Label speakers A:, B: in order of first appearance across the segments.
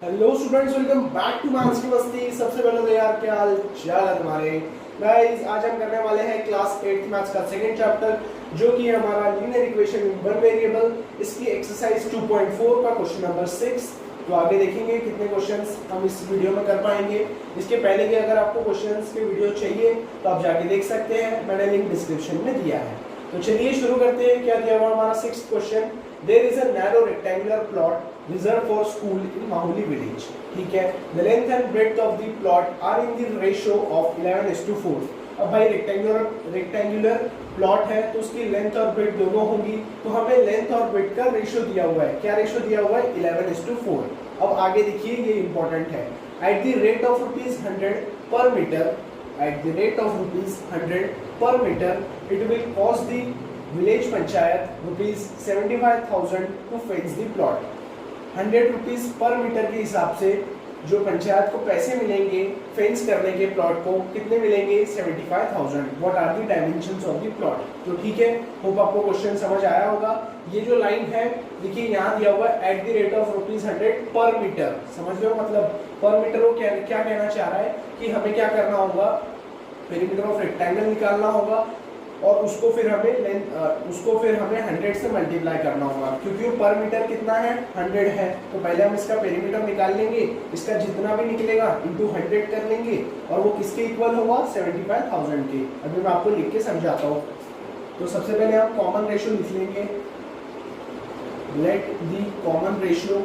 A: Hello students, welcome back to maths की मस्ती। सबसे पहले तो यार क्या हाल चाल है तुम्हारे गाइस। आज हम करने वाले हैं क्लास 8 मैथ्स का सेकंड चैप्टर, जो कि है हमारा linear equation in one variable. इसकी एक्सरसाइज 2.4 का क्वेश्चन नंबर 6। तो आगे देखेंगे कितने क्वेश्चंस हम इस वीडियो में कर पाएंगे। इसके पहले कि अगर आपको क्वेश्चंस के वीडियो चाहिए तो आप जाके देख सकते हैं, मैंने लिंक डिस्क्रिप्शन में दिया है। तो चलिए शुरू करते हैं। क्या दिया हुआ हमारा 6th question, there is a narrow rectangular plot reserve for school in Mahuli village. ठीक है, the length and breadth of the plot are in the ratio of 11:4। अब भाई रेक्टेंगुलर प्लॉट है तो उसकी लेंथ और ब्रेड्थ दोनों होंगी, तो हमें लेंथ और ब्रेड्थ का रेशियो दिया हुआ है। क्या रेशियो दिया हुआ है? 11:4। अब आगे देखिए, ये इंपॉर्टेंट है। At the rate of ₹100 per metre, at the rate of ₹100 per meter, it will cost the village panchayat ₹75,000 to fence the plot। ₹100 per metre के हिसाब से जो पंचायत को पैसे मिलेंगे फेंस करने के प्लॉट को, कितने मिलेंगे? 75,000। What are the dimensions of the plot. तो ठीक है, होप आपको क्वेश्चन समझ आया होगा। ये जो लाइन है देखिए, यहाँ दिया हुआ है at the rate of ₹100 per metre. समझ लो, मतलब पर मीटर वो क्या कहना चाह रहा है कि हमें क्या करना होगा, पेरीमीटर ऑफ रेक्टेंगल निकालना होगा और उसको फिर हमें 100 से मल्टीप्लाई करना होगा, क्योंकि वो पर मीटर कितना है? 100 है। तो पहले हम इसका पेरीमीटर निकाल लेंगे, इसका जितना भी निकलेगा इंटू 100 कर लेंगे और वो किसके इक्वल होगा? 75,000 के। अभी मैं आपको लिख के समझाता हूँ। तो सबसे पहले हम कॉमन रेशियो लिख लेंगे। Let the common ratio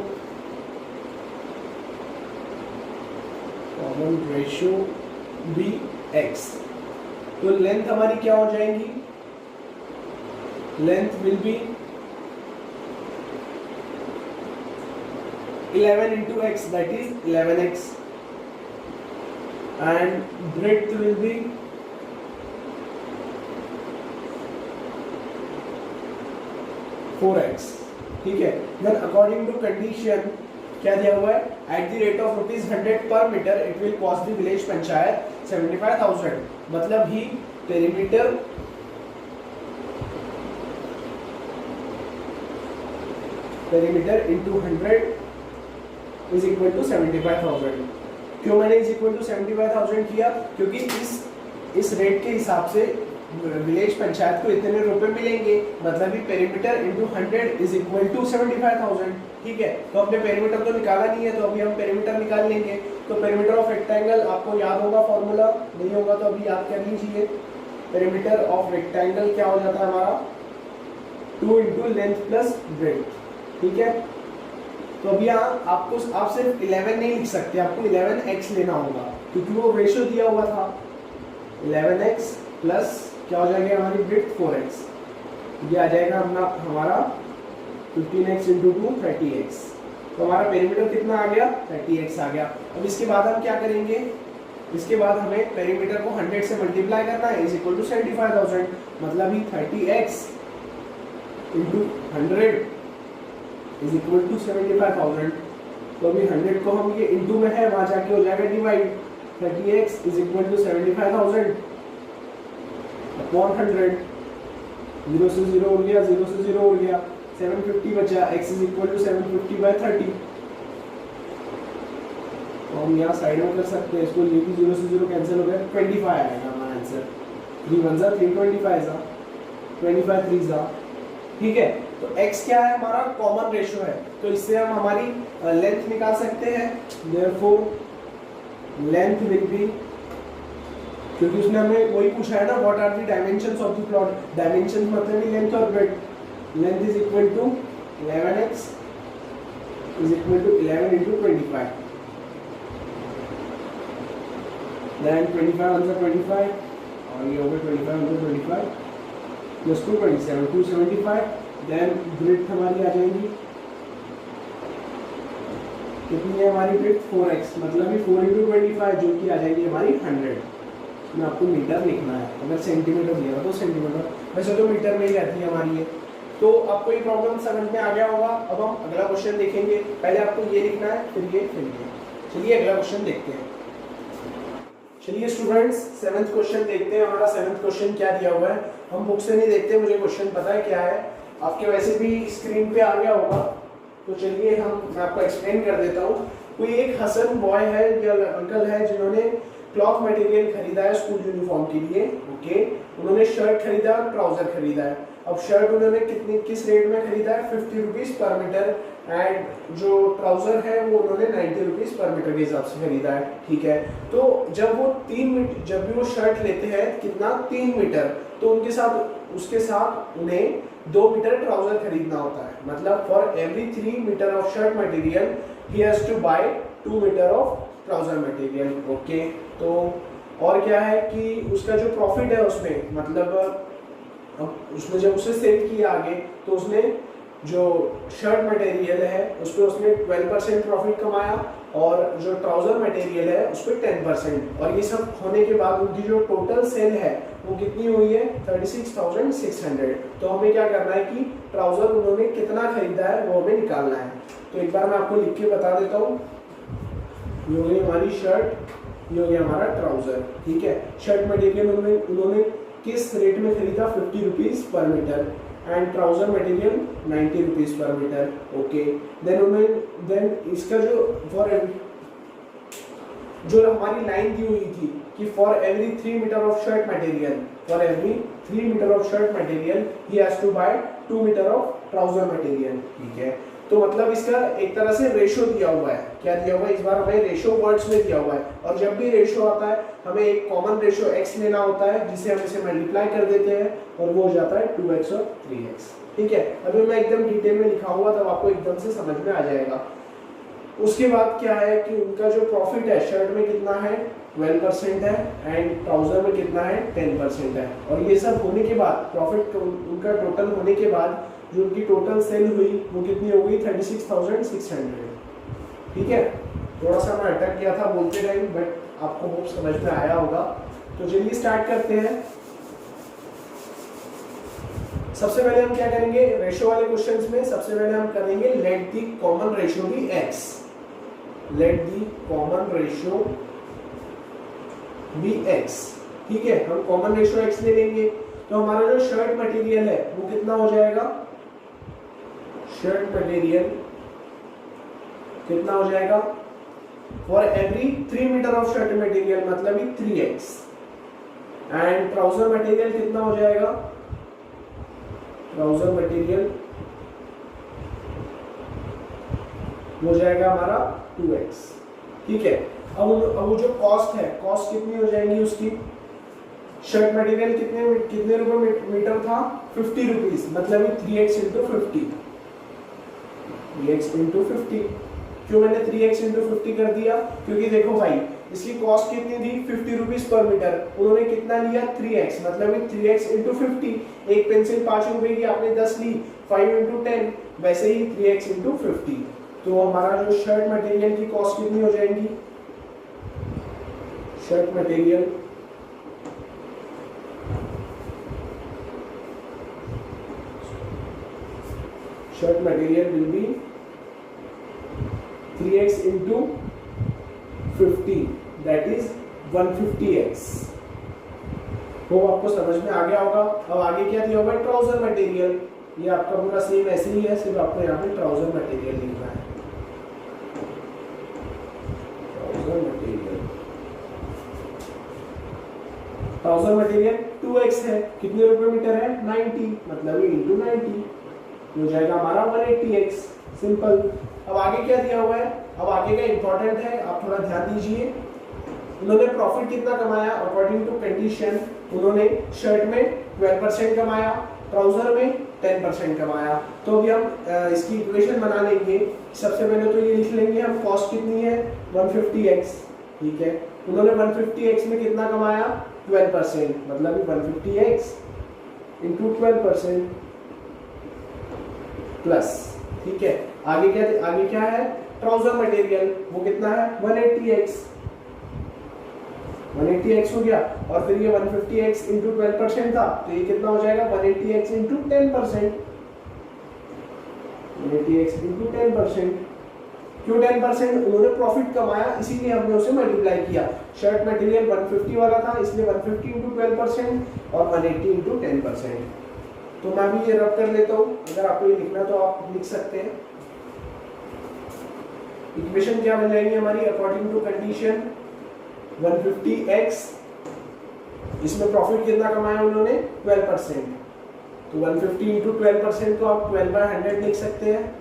A: be x। तो लेंथ हमारी क्या हो जाएगी? Length will be 11 into x, that is 11x, and breadth will be 4x। ठीक है, then according to condition क्या दिया हुआ है? At the rate of ₹100 per metre it will cost the village panchayat 75,000। मतलब ही perimeter into 100 is equal to 75,000। क्यों मैंने इज इक्वल टू 75,000 किया? क्योंकि इस रेट के हिसाब से विलेज पंचायत को इतने रुपए मिलेंगे, मतलब ही perimeter into 100 is equal to 75,000। ठीक है, तो हमने पेरीमीटर तो निकाला नहीं है, तो अभी हम पेरीमीटर निकाल लेंगे। तो पेरीमीटर ऑफ रेक्टेंगल आपको याद होगा फॉर्मूला, नहीं होगा तो अभी याद कर लीजिए। पेरीमीटर ऑफ रेक्टेंगल क्या हो जाता है हमारा? 2 इंटू लेंथ प्लस ब्रेड्थ। ठीक है, तो अभी यहाँ आप सिर्फ 11 नहीं लिख सकते, आपको 11x लेना होगा, क्योंकि वो रेशियो दिया हुआ था। 11x प्लस क्या हो जाएगा हमारी ब्रेड्थ? 4x। ये आ जाएगा हमारा 15x इंटू 2 30x। तो हमारा पेरीमीटर कितना आ गया? 30x आ गया। अब इसके बाद हम क्या करेंगे? इसके बाद हमें पेरीमीटर को 100 से मल्टीप्लाई करना है, इज इक्वल टू 75,000। मतलब ही 30x into 100 is equal to 75,000। तो अभी 100 को हम, ये इंटू में है, वहां जाके हो जाएगा divide. 30x is equal to 75,000 upon 100। 0 से 0 हो गया, 0 से 0 हो गया, 750 बचा। x is equal to 750 by 30। तो हम यहाँ साइड में कर सकते हैं इसको, ये भी 0 से 0 कैंसिल हो गया, 25 आएगा हमारा आंसर। 3 1 जा 325 जा 25 3 जा। ठीक है, तो x क्या है? हमारा कॉमन रेशियो है, तो इससे हम हमारी लेंथ निकाल सकते हैं। देयरफॉर लेंथ विल बी, क्योंकि उसने हमें वही पूछा है ना, what are the dimensions of the plot. Dimensions मतलब ही लेंथ और breadth. Length is equal to 11x is equal to 11 into 25। Then 25 answer 25 और ये हो गया 25 आंसर 25 प्लस 227 275। देन ब्रेड्थ हमारी आ जाएगी, कितनी है हमारी ब्रेड्थ? 4x, मतलब ही 4 इंटू 25 जो कि आ जाएगी हमारी 100। में आपको मीटर लिखना है, अगर सेंटीमीटर दिया तो सेंटीमीटर, वैसे तो मीटर में ही रहती है हमारी ये। तो आपको ये प्रॉब्लम समझ में आ गया होगा। अब हम अगला क्वेश्चन देखेंगे। पहले आपको ये लिखना है, फिर ये, फिर ये। चलिए अगला क्वेश्चन देखते हैं। चलिए स्टूडेंट्स, 7th क्वेश्चन देखते हैं। हमारा 7th क्वेश्चन क्या दिया हुआ है? हम बुक से नहीं देखते, मुझे क्वेश्चन पता है क्या है, आपके वैसे भी स्क्रीन पे आ गया होगा। तो चलिए मैं आपको एक्सप्लेन कर देता हूँ। कोई एक हसन बॉय है या अंकल है जिन्होंने क्लॉथ मटेरियल खरीदा है स्कूल यूनिफॉर्म के लिए, ओके। उन्होंने शर्ट खरीदा और ट्राउजर खरीदा है। अब शर्ट उन्होंने किस रेट में खरीदा है? 50 रुपीज पर मीटर, एंड जो ट्राउजर है वो उन्होंने 90 रुपीज पर मीटर के हिसाब से खरीदा है, ठीक है। तो जब वो 3 मीटर, जब भी वो शर्ट लेते हैं कितना, 3 मीटर, तो उसके साथ उन्हें 2 मीटर ट्राउजर खरीदना होता है। मतलब for every 3 metre of shirt material he has to buy 2 metre of trouser material, okay. तो और क्या है कि उसका जो प्रॉफिट है उसमें, मतलब अब उसने जब उसे सेल किया आगे तो उसने जो शर्ट मटेरियल है उस पर उसने 12% प्रॉफिट कमाया और जो ट्राउजर मटेरियल है उस पर 10%। और ये सब होने के बाद उनकी जो टोटल सेल है वो कितनी हुई है? 36,600। तो हमें क्या करना है कि ट्राउजर उन्होंने कितना खरीदा है वो हमें निकालना है। तो एक बार मैं आपको लिख के बता देता हूँ। ये हो गई हमारी शर्ट, ये हो गया हमारा ट्राउजर, ठीक है। शर्ट मटेरियल उन्होंने किस रेट में खरीदा? 50 rupees per metre, and trouser material 90 rupees per metre, okay. Then इसका जो हमारी लाइन दी हुई थी कि for every 3 metre of shirt material he has to buy 2 metre of trouser material, ठीक है। तो मतलब इसका एक तरह से रेशो दिया हुआ है। क्या दिया हुआ है? इस बार हमें रेशो वर्ड्स में दिया हुआ है, और जब भी रेशो आता है हमें एक कॉमन रेशो x लेना होता है जिसे हम इसे मल्टीप्लाई कर देते हैं और वो हो जाता है 2x और 3x, ठीक है। अभी मैं एकदम डिटेल में लिखाऊंगा तब आपको एकदम से समझ में आ जाएगा। उसके बाद क्या है कि उनका जो प्रॉफिट है शर्ट में कितना है? 12% है, एंड ट्राउजर में कितना है? 10% है। और ये सब होने के बाद प्रॉफिट उनका टोटल होने के बाद जो उनकी टोटल सेल हुई वो कितनी हो गई? 36,600, ठीक है। थोड़ा सा मैं अटक गया था बोलते टाइम, बट आपको होप समझ में आया होगा। तो चलिए स्टार्ट करते हैं। सबसे पहले हम क्या करेंगे रेशो वाले क्वेश्चंस में? सबसे पहले हम करेंगे let the common ratio be x, let the common ratio be x, ठीक है। हम कॉमन रेशो x ले लेंगे तो हमारा जो शर्ट मटेरियल है वो कितना हो जाएगा? शर्ट मटेरियल कितना हो जाएगा? For every 3 metre of shirt material मतलब 3x, एंड ट्राउजर मटेरियल कितना हो जाएगा? ट्राउजर मटेरियल हो जाएगा हमारा 2x, ठीक है। अब वो जो कॉस्ट है, कॉस्ट कितनी हो जाएगी उसकी? शर्ट मटेरियल कितने रुपए मीटर था? 50 रुपीज, मतलब 3x इंटू 50, 3x इंटू 50। क्यों मैंने 3x इंटू 50 कर दिया? क्योंकि देखो भाई इसकी कॉस्ट कितनी थी? 50 रुपीज पर मीटर, उन्होंने कितना लिया? 3x, मतलब 3x इंटू 50। एक पेंसिल 5 रुपए की आपने 10 ली, 5 इंटू 10, वैसे ही 3x इंटू 50। तो हमारा जो शर्ट मटेरियल की कॉस्ट कितनी हो जाएगी? Shirt material will be 3x into 50, that is 150x। तो आपको समझ में आ गया होगा। अब आगे क्या दिया होगा? Trouser material. ये आपका पूरा सेम ऐसे ही है, सिर्फ आपको यहाँ पे ट्राउजर मटेरियल लिखना है। ट्राउजर मटेरियल 2x है, कितने रुपए मीटर है? 90, मतलब इंटू 90 हो जाएगा हमारा 180x, सिंपल। अब आगे क्या दिया हुआ है? अब आगे का इंपॉर्टेंट है, आप थोड़ा ध्यान दीजिए। उन्होंने प्रॉफिट कितना कमाया? अकॉर्डिंग टू कंडीशन उन्होंने शर्ट में 12% कमाया, ट्राउजर में 10% कमाया। तो अभी हम इसकी इक्वेशन बना लेंगे। सबसे पहले तो ये लिख लेंगे हम, कॉस्ट कितनी है? 150x, ठीक है। उन्होंने 150x में कितना कमाया? 12%, मतलब 150x इंटू 12% प्लस, ठीक है। आगे क्या है? ट्राउजर मटेरियल, वो कितना है? 180x, 180x हो गया। और फिर ये 150x इंटू 12% था, तो ये कितना हो जाएगा? 180x into 10%, 180x into 10%। क्यों 10%? उन्होंने प्रॉफिट कमाया, इसीलिए हमने उसे मल्टीप्लाई किया। शर्ट मटेरियल 150 वाला था, इसलिए 150 इंटू 12% और 180 इंटू 10%। तो मैं भी ये रब कर लेता हूँ, अगर आपको ये लिखना तो आप लिख सकते हैं। इक्वेशन क्या बन जाएगी हमारी अकॉर्डिंग टू कंडीशन 150x, इसमें प्रॉफिट कितना कमाया उन्होंने 12%, तो 150 इंटू 12% को आप 12/100 लिख सकते हैं,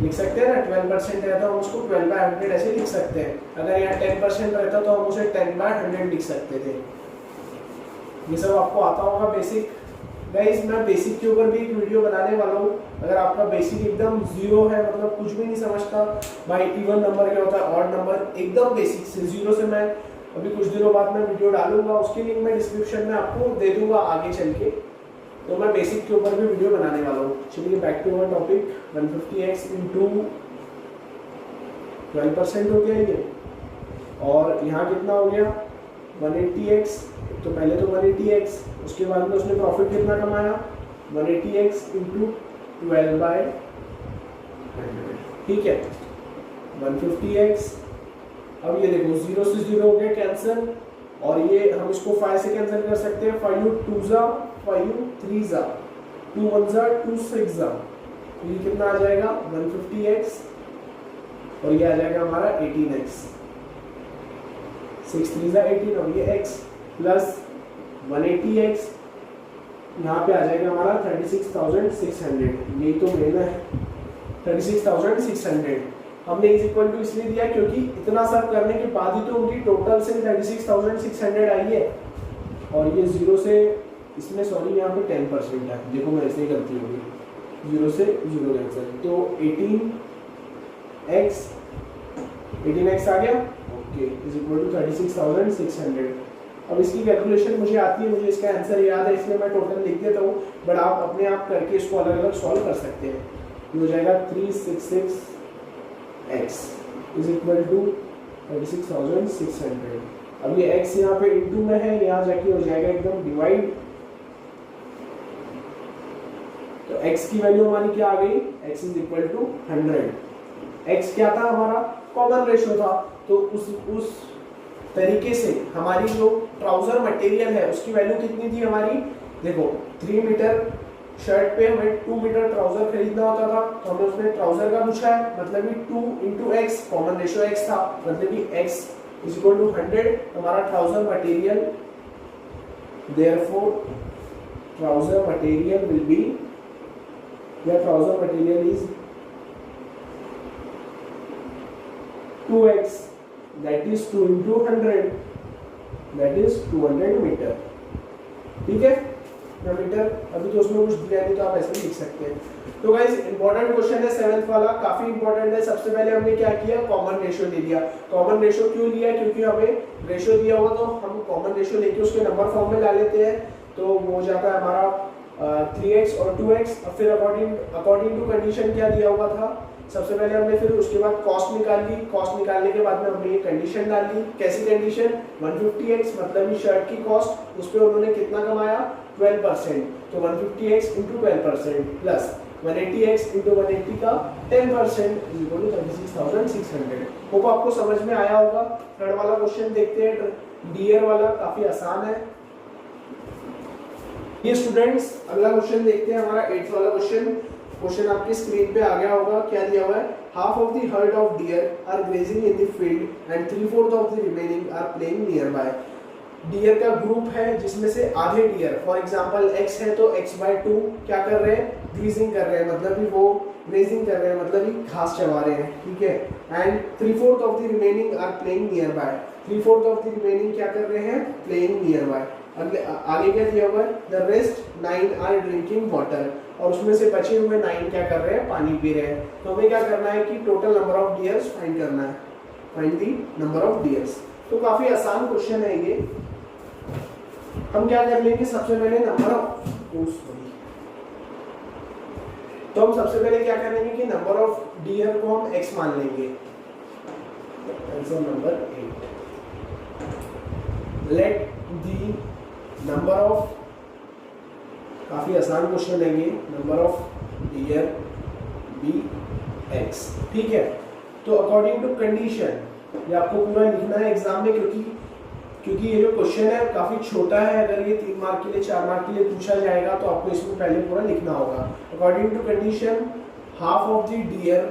A: लिख सकते हैं ना। 12% रहता हम उसको 12/100 ऐसे लिख सकते हैं। अगर यहाँ 10% रहता तो हम उसे 10/100 लिख सकते थे। ये सब आपको आता होगा बेसिक। गाइस मैं बेसिक के ऊपर भी एक वीडियो बनाने वाला हूँ। अगर आपका बेसिक एकदम जीरो है, मतलब कुछ भी नहीं समझता भाई इवन नंबर क्या होता है, ऑड नंबर, एकदम बेसिक से जीरो से, मैं अभी कुछ दिनों बाद मैं वीडियो डालूंगा, उसकी लिंक मैं डिस्क्रिप्शन में आपको दे दूंगा आगे चल के। तो मैं बेसिक के ऊपर भी वीडियो बनाने वाला हूँ। चलिए back to our topic. 150x into 12% हो गया ये, और यहाँ कितना हो गया 180x। तो पहले तो 180x, उसके बाद में उसने प्रॉफिट कितना कमाया 180x इंटू 12/100, ठीक है 150x। अब ये देखो 0 से 0 हो गया कैंसिल, और ये हम इसको 5 से कैंसिल कर सकते हैं। 5 2 जा 5 3 जा 2 1 जा 2 6 जा, तो ये कितना आ जाएगा 150x, और ये आ जाएगा हमारा 18x। 6 3 जा 18, और ये x प्लस 180x, यहाँ पे आ जाएगा हमारा 36,600। यही तो मेन है 36,600। हमने इज इक्वल टू इसलिए दिया क्योंकि इतना सब करने के बाद ही तो उनकी टोटल से 36,600 आई है, और ये 0 से इसमें सॉरी यहाँ पे 10% है, देखो मैं ऐसे ही गलती होगी, 0 से 0 कैंसिल, तो 18x आ गया, ओके, इज इक्वल टू 36,600। अब इसकी कैलकुलेशन मुझे आती है, मुझे इसका आंसर याद है, इसलिए मैं टोटल लिख देता हूँ, बट आप अपने आप करके इसको अलग अलग सॉल्व कर सकते हैं। ये हो जाएगा 366x इज इक्वल टू 36,600। अब ये x यहाँ पे इंटू में है, यहाँ जाके हो जाएगा एकदम डिवाइड, तो x की वैल्यू हमारी क्या आ गई, x is equal to 100। x क्या था हमारा कॉमन रेशियो था, तो उस तरीके से हमारी जो ट्राउजर मटेरियल है उसकी वैल्यू कितनी थी हमारी, देखो 3 मीटर शर्ट पे हमें 2 मीटर ट्राउजर खरीदना होता था, तो हमने उसमें ट्राउजर का पूछा है, मतलब कि 2 into x, common ratio x था, मतलब कि x इज इक्वल टू 100 हमारा trouser material, therefore trouser material will be, या trouser material is 2x, that is 2 into 100, that is 200 metre, ठीक है ना मीटर। अभी तो उसमें कुछ दिया नहीं तो आप ऐसे लिख सकते हैं। तो गाइस इंपॉर्टेंट क्वेश्चन है 7th वाला, काफी इंपॉर्टेंट है। सबसे पहले हमने क्या किया, कॉमन रेशियो ले लिया। कॉमन रेशियो क्यों लिया, क्योंकि हमें रेशियो दिया हुआ तो हम कॉमन रेशियो लेके उसके नंबर फॉर्म में ला लेते हैं, तो वो हो जाता है हमारा 3x और 2x। अब फिर अकॉर्डिंग टू कंडीशन क्या दिया हुआ था, सबसे पहले हमने फिर उसके बाद कॉस्ट निकाल ली, कॉस्ट निकालने के बाद में हमने ये कंडीशन डाल ली। कैसी कंडीशन, 150x मतलब ये शर्ट की कॉस्ट, उस पे उन्होंने कितना कमाया 12%, तो 150x into 12% plus 180x into 180 का 10% इज इक्वल टू 36,600। होप आपको समझ में आया होगा। थर्ड वाला क्वेश्चन देखते हैं, डीयर वाला, काफी आसान है ये स्टूडेंट्स। अगला क्वेश्चन देखते हैं हमारा 8th वाला क्वेश्चन आपकी स्क्रीन पे आ गया होगा। क्या दिया हुआ है, half of the herd of deer are grazing in the field and 3/4 of the remaining are playing nearby. Deer का ग्रुप है जिसमें से आधे डियर, फॉर एग्जांपल x है तो x/2 क्या कर रहे हैं, ग्रेजिंग कर रहे हैं, मतलब कि वो ग्रेजिंग कर रहे हैं, मतलब कि घास चबा रहे हैं, ठीक है। And 3/4 of the remaining are playing nearby, 3/4 of the remaining क्या कर रहे हैं, प्लेइंग नियर बाय। आगे क्या दिया हुआ है, the rest 9 are drinking water, और उसमें से बचे हुए 9 क्या कर रहे हैं, पानी पी रहे हैं। तो हमें क्या करना है कि total number of dears find करना है, find the number of dears. तो काफी आसान क्वेश्चन है ये। हम क्या कर लेंगे, सबसे पहले नंबर ऑफ, तो हम सबसे पहले क्या करेंगे कि नंबर ऑफ डियर को हम x मान लेंगे। Answer number 8, let the number of, काफी आसान क्वेश्चन है ये, number of deer be x, ठीक है। तो अकॉर्डिंग टू कंडीशन ये आपको पूरा लिखना है एग्जाम में, क्योंकि ये जो क्वेश्चन है काफी छोटा है। अगर ये 3 मार्क के लिए 4 मार्क के लिए पूछा जाएगा तो आपको इसमें पहले पूरा लिखना होगा। According to condition half of the deer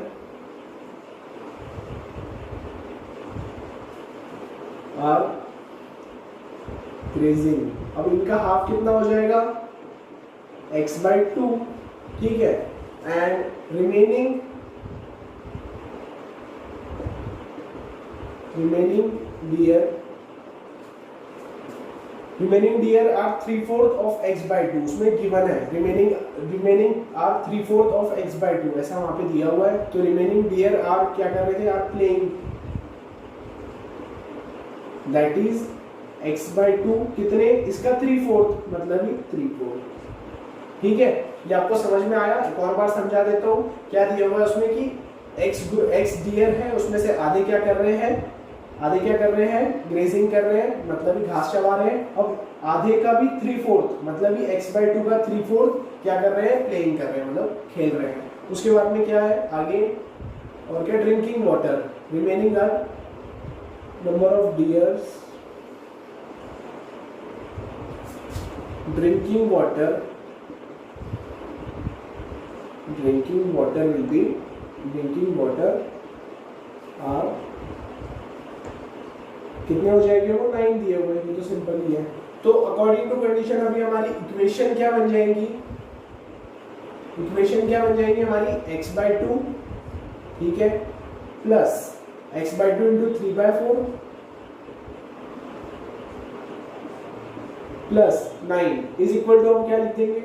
A: are grazing. अब इनका हाफ कितना हो जाएगा, x/2, ठीक है। And remaining deer are 3/4 of x/2, उसमें गिवन है रिमेनिंग आर 3/4 ऑफ x/2, ऐसा वहां पे दिया हुआ है। तो रिमेनिंग डियर आर क्या कर रहे थे, are playing, that is x/2 कितने, इसका 3/4 मतलब ही 3/4, ठीक है। ये आपको समझ में आया। एक और बार समझा देता हूँ। क्या दिया हुआ है उसमें कि x डियर है, उसमें से आधे क्या कर रहे हैं, ग्रेजिंग कर रहे हैं, मतलब ही घास चबा रहे हैं। अब आधे का भी 3/4 मतलब ही x/2 का 3/4 क्या कर रहे हैं, प्लेइंग कर रहे हैं, मतलब खेल रहे हैं। उसके बाद में क्या है आगे, और क्या, drinking water, remaining are number of deers drinking water will be, drinking water are कितने हो जाएंगे, वो 9 दिए हुए, ये तो सिंपल ही है। तो अकॉर्डिंग टू कंडीशन अभी हमारी इक्वेशन क्या बन जाएगी, हमारी x/2, ठीक है, plus x/2 into 3/4 plus 9 is equal to, हम क्या लिख देंगे,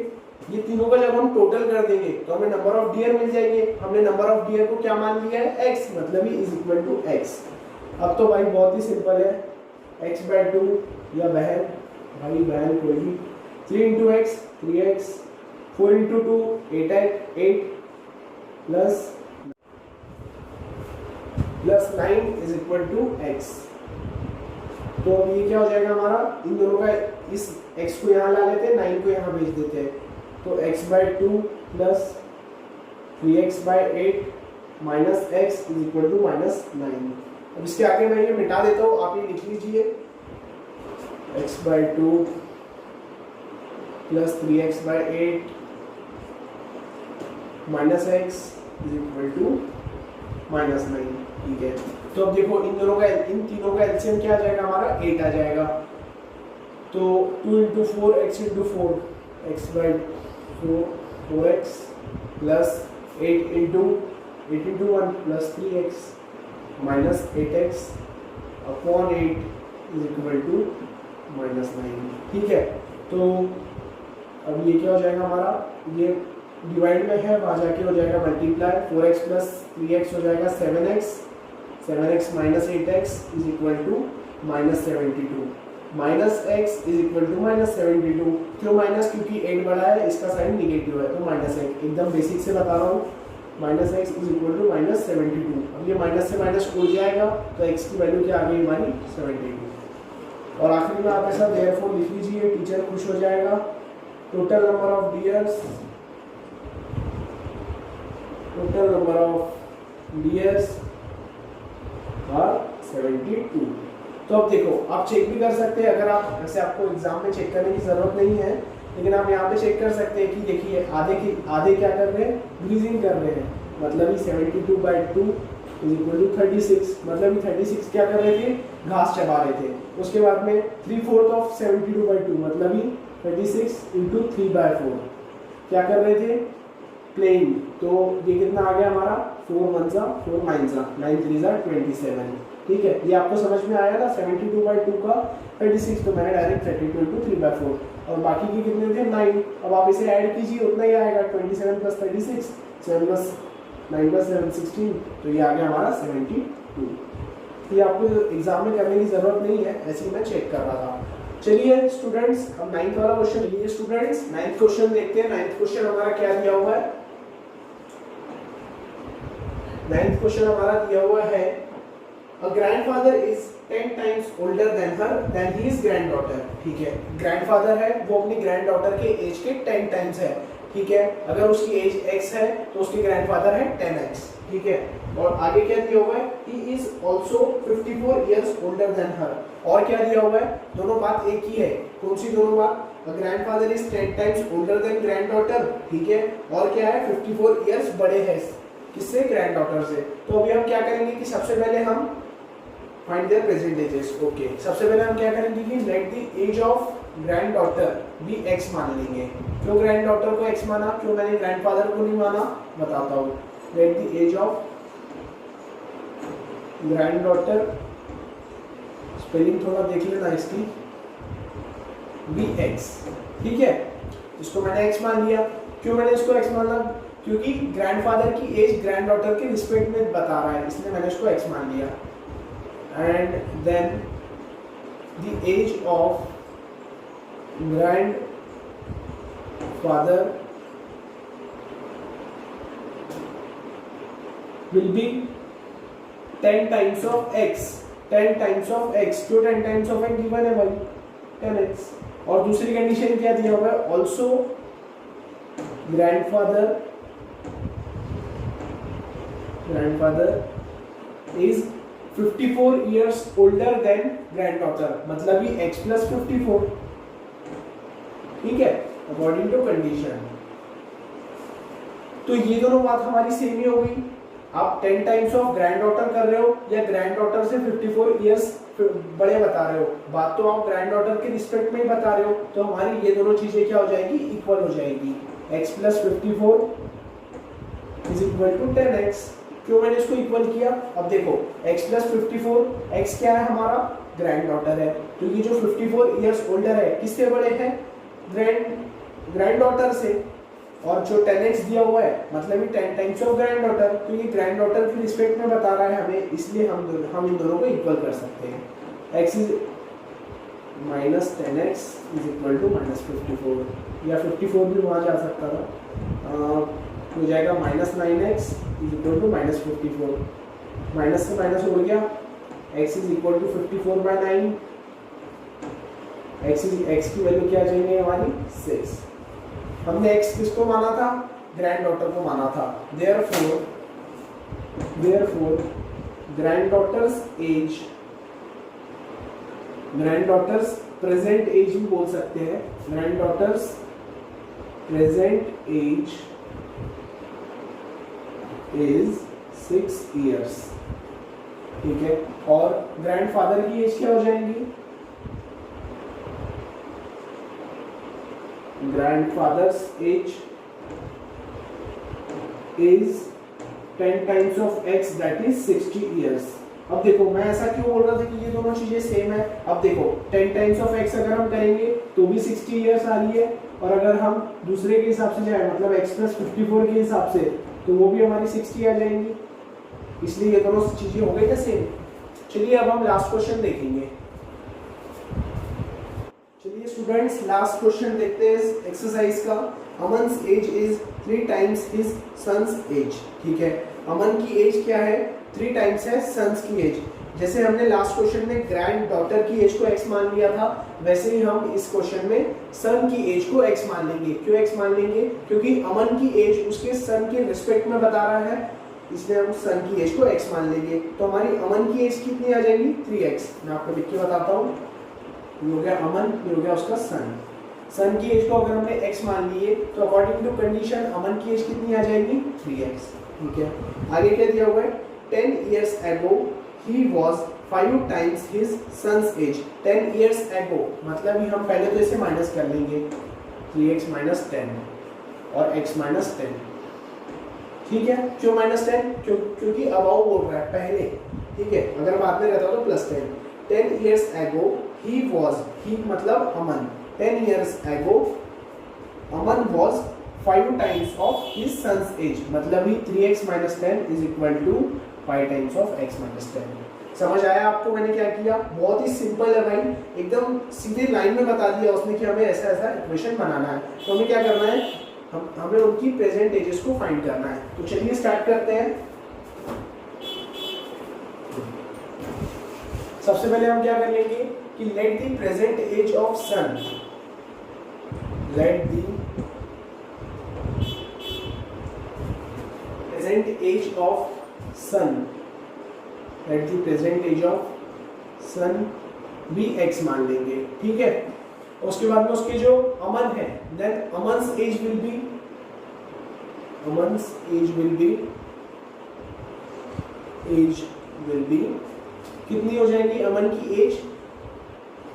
A: ये तीनों का जब हम टोटल कर देंगे तो हमें नंबर ऑफ डियर मिल जाएंगे। हमने नंबर ऑफ डियर को क्या मान लिया है, x, मतलब ही इज इक्वल टू x। अब तो भाई बहुत ही सिंपल है, x/2 या बहन कोई भी, 3 into x 3x, 4 into 2 8 plus 9 is equal to x। तो अब ये क्या हो जाएगा हमारा, इन दोनों का, इस x को यहाँ ला लेते हैं, 9 को यहाँ भेज देते हैं, तो x/2 plus 3x/8 minus x is equal to -9। अब इसके आगे मैं ये मिटा देता हूँ, आप ये लिख लीजिए, x/2 plus 3x/8 minus x is equal to -9, ठीक है। तो अब देखो इन तीनों का एलसीएम क्या आ जाएगा हमारा, 8 आ जाएगा। तो 2 into 4 x into 4 x/4 4x plus 8 into 1 plus 3x minus 8x upon 8 is equal to -9, ठीक है। तो अब ये क्या हो जाएगा हमारा, ये डिवाइड में है, वहाँ जाके हो जाएगा मल्टीप्लाई, 4x प्लस 3x हो जाएगा 7x minus 8x is equal to -72, minus x is equal to -72। क्यों माइनस, क्योंकि 8 बड़ा है, इसका साइन निगेटिव है, तो -1, एकदम बेसिक से बता रहा हूँ, -x इज इक्वल टू -72। अब ये माइनस से माइनस उड़ जाएगा, तो x की वैल्यू क्या आ गई हमारी, 72। और आखिरी में आप ऐसा देयरफॉर लिख लीजिए, टीचर खुश हो जाएगा। Total number of deers are 72। तो अब देखो, आप चेक भी कर सकते हैं, अगर आप ऐसे, आपको एग्जाम में चेक करने की जरूरत नहीं है, लेकिन आप यहाँ पे चेक कर सकते हैं कि देखिए आधे क्या कर रहे हैं, ग्रीजिंग कर रहे हैं, मतलब 72/2 इज इक्वल टू 36, मतलब 36 क्या कर रहे थे, घास चबा रहे थे। उसके बाद में 3/4 ऑफ 72/2 मतलब 36 इंटू 3/4 क्या कर रहे थे, प्लेइंग। तो ये कितना आ गया हमारा, 4 1 4 9 9 3 27, ठीक है। ये आपको समझ में आया ना, 72/2 का 36, तो मैंने डायरेक्ट 32 इंटू 3/4, और बाकी के कितने थे, 9। अब आप इसे ऐड कीजिए, उतना ही आएगा, 27 प्लस 36, 7 प्लस 9 प्लस 7 16, तो ये आ गया हमारा 72। ये आपको एग्जाम में करने की जरूरत नहीं है, ऐसे ही मैं चेक कर रहा था। चलिए स्टूडेंट्स, हम 9th वाला क्वेश्चन, ये स्टूडेंट्स 9th क्वेश्चन देखते हैं। 9th क्वेश्चन हमारा क्या दिया हुआ है, 9th क्वेश्चन हमारा दिया हुआ है, a grandfather is 10 times older than his granddaughter, ठीक है। ग्रैंडफादर है, वो अपनी ग्रैंडडॉटर के एज के 10 टाइम्स है, ठीक है। अगर उसकी एज x है तो उसके ग्रैंडफादर है 10x, ठीक है। और आगे क्या दिया हुआ है, he is also 54 years older than her, और क्या दिया हुआ है, दोनों बात एक ही है। कौन सी दोनों बात, a grandfather is 10 times older than granddaughter, ठीक है, और क्या है, 54 years बड़े हैं किससे, ग्रैंडडॉटर से। तो अभी हम क्या करेंगे कि सबसे पहले हम find their present ages. Okay, सबसे पहले हम क्या करेंगे कि let the age of granddaughter be x मान लेंगे। क्यों ग्रैंड डॉटर को x माना, क्यों मैंने ग्रैंडफादर को नहीं माना, बताता हूँ। Let the age of granddaughter, spelling थोड़ा देख लेना इसकी, भी x, ठीक है। इसको मैंने x मान लिया। क्यों मैंने इसको x माना, क्योंकि ग्रैंडफादर की एज ग्रैंड डॉटर के रिस्पेक्ट में बता रहा है, इसलिए मैंने इसको x मान लिया। And then the age of grandfather will be 10 times of x। 10 times of x, क्यों 10 टाइम्स ऑफ x गिवन है भाई, 10x। और दूसरी कंडीशन क्या दिया हुआ है, also grandfather is 54 years older than granddaughter, मतलब ये x plus 54, ठीक है, अकॉर्डिंग टू कंडीशन। तो ये दोनों बात हमारी सेम ही हो गई। आप 10 टाइम्स ऑफ ग्रैंड डॉटर कर रहे हो या ग्रैंड डॉटर से 54 years बड़े बता रहे हो, बात तो आप ग्रैंड डॉटर के रिस्पेक्ट में ही बता रहे हो, तो हमारी ये दोनों चीजें क्या हो जाएगी, इक्वल हो जाएगी। x plus 54 is equal to 10x। क्यों मैंने इसको इक्वल किया, अब देखो x plus 54, x क्या है हमारा, ग्रैंड डॉटर है, क्योंकि जो 54 years ओल्डर है किससे बड़े हैं, ग्रैंड डॉटर से। और जो 10x दिया हुआ है मतलब ये 10 टाइम्स ऑफ ग्रैंड डॉटर, क्योंकि ग्रैंड डॉटर के रिस्पेक्ट में बता रहा है हमें, इसलिए हम इन दोनों को इक्वल कर सकते हैं। x is minus 10x is equal to minus 54, या 54 भी वहाँ जा सकता था, हो जाएगा minus 9x is equal to minus 54। Minus से माइनस हो गया, x is equal to 54/9। x की वैल्यू क्या चाहिए हमारी, 6। हमने x किसको माना था, ग्रैंड डॉटर को माना था। Therefore grand daughter's present age भी बोल सकते हैं, grand daughter's present age is 6 years, ठीक है। और ग्रैंडफादर की एज क्या हो जाएंगी, grandfather's age is 10 times of x, that is 60 years। अब देखो मैं ऐसा क्यों बोल रहा था कि ये दोनों चीजें सेम है। अब देखो 10 टाइम्स ऑफ x अगर हम करेंगे तो भी 60 years आ रही है, और अगर हम दूसरे के हिसाब से जाए मतलब x plus 54 के हिसाब से, तो वो भी हमारी 60 आ जाएंगी, इसलिए ये दोनों चीजें हो गई ना सेम। चलिए अब हम लास्ट क्वेश्चन देखेंगे। चलिए स्टूडेंट्स लास्ट क्वेश्चन देखते हैं एक्सरसाइज का। अमन's age is 3 times his sons age, ठीक है। अमन की एज क्या है, 3 टाइम्स है सन्स की एज। जैसे हमने लास्ट क्वेश्चन में ग्रैंड डॉटर की एज को x मान लिया था, वैसे ही हम इस क्वेश्चन में सन की एज को x मान लेंगे। क्यों x मान लेंगे, क्योंकि अमन की एज उसके सन के रिस्पेक्ट में बता रहा है, इसलिए हम सन की एज को x मान लेंगे। तो हमारी अमन की एज कितनी आ जाएगी, 3x। मैं आपको लिख के बताता हूँ, ये हो गया अमन, ये हो गया उसका सन। सन की एज को अगर हमने x मान लिए तो अकॉर्डिंग टू कंडीशन अमन की एज कितनी आ जाएगी, 3x, ठीक है। आगे क्या दिया हुआ है, 10 years ago he was 5 times his son's age। 10 years ago मतलब ही हम पहले तो इसे माइनस कर लेंगे, 3x minus 10 और x minus 10, ठीक है। क्यों minus 10, क्योंकि अबाउ बोल रहा है पहले, ठीक है। अगर बाद में रहता तो प्लस 10। 10 years ago he मतलब अमन, 10 years ago Aman was 5 times of his son's age, मतलब ही 3x minus 10 is equal to 5 times of x minus 10। समझ आया आपको मैंने क्या किया, बहुत ही सिंपल है भाई, एकदम सीधे लाइन में बता दिया उसने कि हमें ऐसा ऐसा इक्वेशन बनाना है। तो हमें क्या करना है, हमें उनकी प्रेजेंट एजेस को फाइंड करना है। तो चलिए स्टार्ट करते हैं। सबसे पहले हम क्या कर लेंगे कि let the present age of son, let the present age of son, let the present age of son भी x मान लेंगे, ठीक है। उसके बाद में उसके जो अमन है, देन अमन्स एज विल बी, कितनी हो जाएंगी अमन की एज,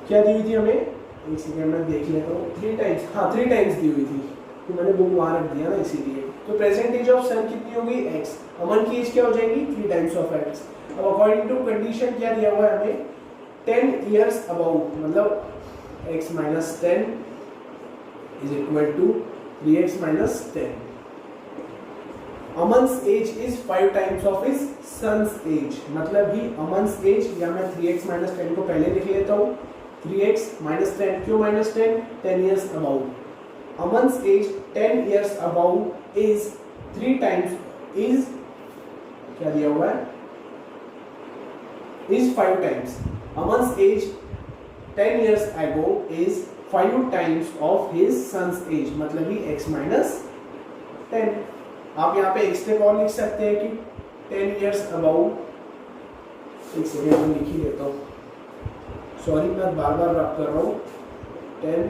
A: क्या दी हुई थी हमें, एक सेकेंड में देख लेता हूँ, 3 टाइम्स, हाँ 3 टाइम्स दी हुई थी, तो मैंने बुक वहाँ रख दिया ना इसीलिए। तो प्रेजेंट एज ऑफ सन कितनी होगी x, अमन की एज क्या हो जाएगी 3 टाइम्स ऑफ x। अब अकॉर्डिंग टू कंडीशन क्या दिया हुआ है हमें 10 इयर्स अबाउ, मतलब x minus 10 is equal to 3x minus 10। Aman's age is 5 times of his sons age, मतलब ही अमन्स एज, या मैं 3x माइनस 10 को पहले लिख लेता हूँ, 3x माइनस 10, क्यों minus 10, 10 years ago. Aman's age 10 years ago is 3 times, is क्या दिया हुआ है, is 5 times. Aman's age 10 years ago is 5 times of his son's age, मतलब ही x माइनस 10। आप यहाँ पे एक स्टेप और लिख सकते हैं कि 10 years above, एक सेकेंड में लिख ही लेता हूँ, सॉरी मैं बार बार रब कर रहा हूँ, 10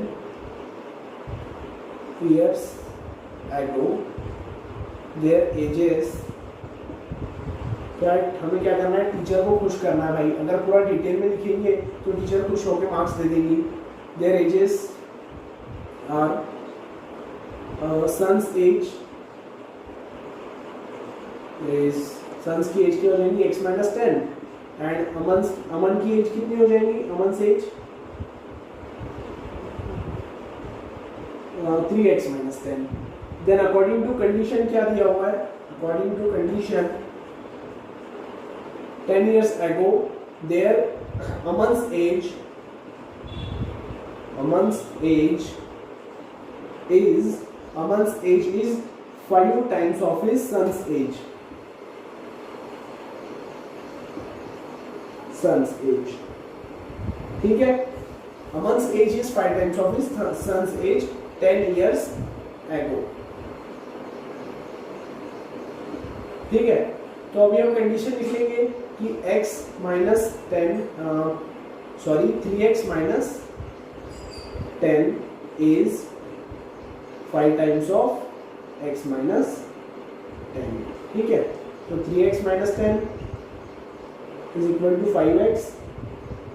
A: years ago their ages, क्या हमें क्या करना है, टीचर को खुश करना है भाई, अगर पूरा डिटेल में लिखेंगे तो टीचर खुश होकर मार्क्स दे देंगी। Their ages are, son's age is, son's की एज क्या हो जाएंगी x माइनस 10, एंड अमन की एज कितनी हो जाएंगी, Aman age 3x minus 10। Then according to condition क्या दिया हुआ है, according to condition 10 years ago their Aman's age is 5 times of his son's age, ठीक है। Aman's age is 5 times of his son's age 10 years ago, ठीक है। तो अभी हम कंडीशन लिखेंगे कि x minus 10, sorry 3x minus 10 is 5 times of x minus 10, ठीक है। तो 3x minus 10 is equal to 5x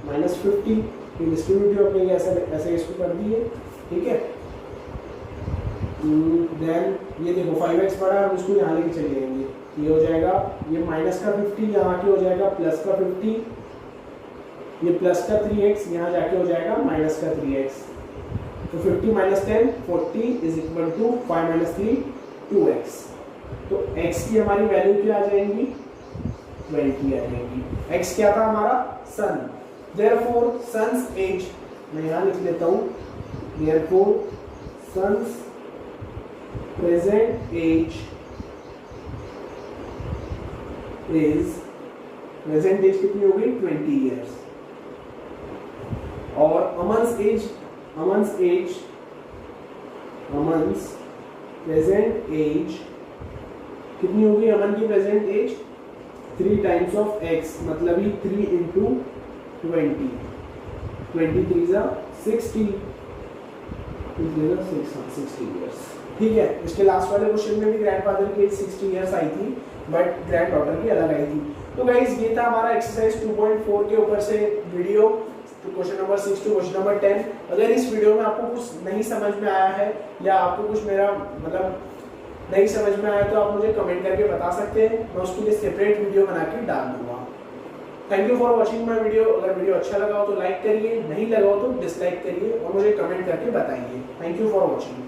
A: minus 50, distributive अपने ऐसे इसको कर दिए, ठीक है। देन ये देखो 5x बड़ा, हम इसको यहाँ लेके चले जाएंगे, ये हो जाएगा, ये माइनस का 50 यहाँ के हो जाएगा प्लस का 50, ये प्लस का 3x यहाँ जाके हो जाएगा माइनस का 3x, तो 50 minus 10 40 is equal to 5 minus 3 2x। तो x की हमारी वैल्यू क्या आ जाएंगी 20 आ जाएगी। x क्या था हमारा सन, देयरफॉर सन्स एज, मैं यहाँ लिख लेता हूँ, therefore son's present age is, present age कितनी होगी 20 इयर्स, और अमन्स प्रेजेंट एज कितनी होगी, अमन की present age 3 times of x, मतलब ही 3 इंटू 20, 23 जा 60 इयर्स, ठीक है। इसके लास्ट वाले क्वेश्चन में भी ग्रैंडफादर की एज 60 इयर्स आई थी, बट ग्रैंड डॉटर की अलग आई थी। तो गाइस ये था हमारा एक्सरसाइज 2.4 के ऊपर से वीडियो, तो question number 6 to question number 10। अगर इस वीडियो में आपको कुछ नहीं समझ में आया है, या आपको कुछ मेरा मतलब नहीं समझ में आया, तो आप मुझे कमेंट करके बता सकते हैं, मैं उसके लिए सेपरेट वीडियो बना के डाल दूंगा। Thank you for watching my video. अगर वीडियो अच्छा लगा हो तो लाइक करिए, नहीं लगा हो तो डिसलाइक करिए, और मुझे कमेंट करके बताइए। Thank you for watching.